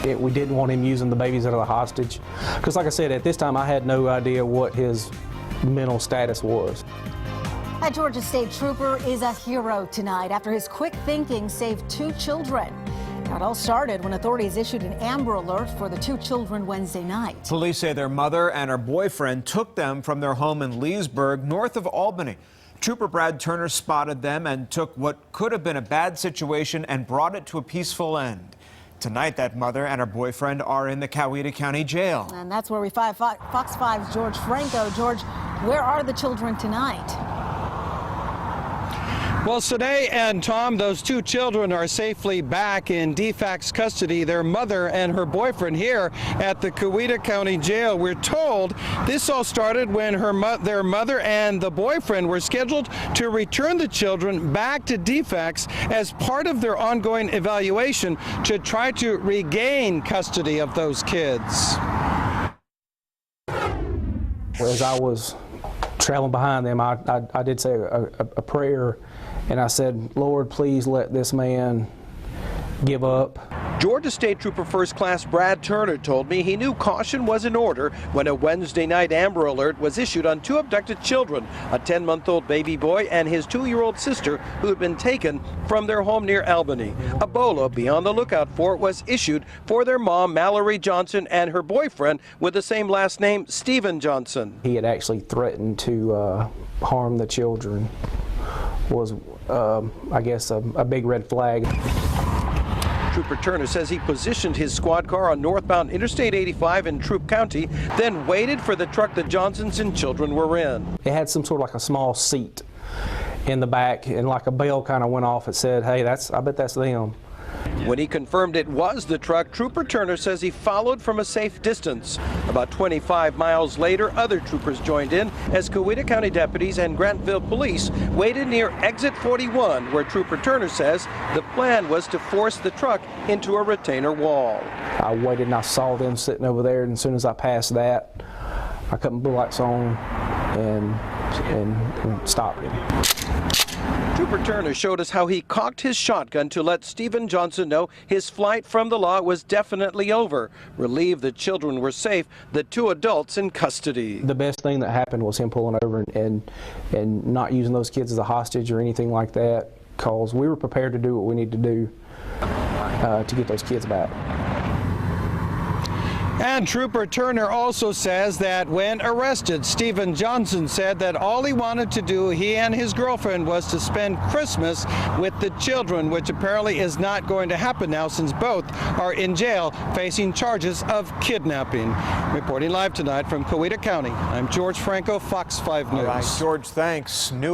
We didn't want him using the babies as a hostage. Because like I said, at this time I had no idea what his mental status was. A Georgia State Trooper is a hero tonight after his quick thinking saved 2 children. Now, it all started when authorities issued an Amber Alert for the 2 children Wednesday night. Police say their mother and her boyfriend took them from their home in Leesburg, north of Albany. Trooper Brad Turner spotted them and took what could have been a bad situation and brought it to a peaceful end. Tonight, that mother and her boyfriend are in the Coweta County Jail. And that's where we find Fox 5's George Franco. George, where are the children tonight? Well, Sade and Tom, those 2 children are safely back in DFACS custody. Their mother and her boyfriend here at the COWETA County Jail. We're told this all started when their mother and the boyfriend were scheduled to return the children back to DFACS as part of their ongoing evaluation to try to regain custody of those kids. As I was trailing behind them, I did say a prayer. And I said, Lord, please let this man give up. Georgia State Trooper First Class Brad Turner told me he knew caution was in order when a Wednesday night Amber Alert was issued on 2 abducted children, a 10-month-old baby boy and his 2-year-old sister who had been taken from their home near Albany. A BOLO, be on the lookout for, was issued for their mom, Mallory Johnson, and her boyfriend with the same last name, Stephen Johnson. He had actually threatened to harm the children. Was, I guess, a big red flag. Trooper Turner says he positioned his squad car on northbound Interstate 85 in Troup County, then waited for the truck the Johnsons and children were in. It had some sort of like a small seat in the back, and like a bell kind of went off. It said, hey, I bet that's them. When he confirmed it was the truck, Trooper Turner says he followed from a safe distance. About 25 miles later, other troopers joined in as Coweta County deputies and Grantville police waited near exit 41, where Trooper Turner says the plan was to force the truck into a retainer wall. I waited and I saw them sitting over there, and as soon as I passed that, I cut my blue lights on and stopped him. Trooper Turner showed us how he cocked his shotgun to let Stephen Johnson know his flight from the law was definitely over. Relieved the children were safe, the 2 adults in custody. The best thing that happened was him pulling over and not using those kids as a hostage or anything like that, because we were prepared to do what we need to do to get those kids back. And Trooper Turner also says that when arrested, Stephen Johnson said that all he wanted to do, he and his girlfriend, was to spend Christmas with the children, which apparently is not going to happen now since both are in jail facing charges of kidnapping. Reporting live tonight from Coweta County, I'm George Franco, Fox 5 News. All right, George, thanks. New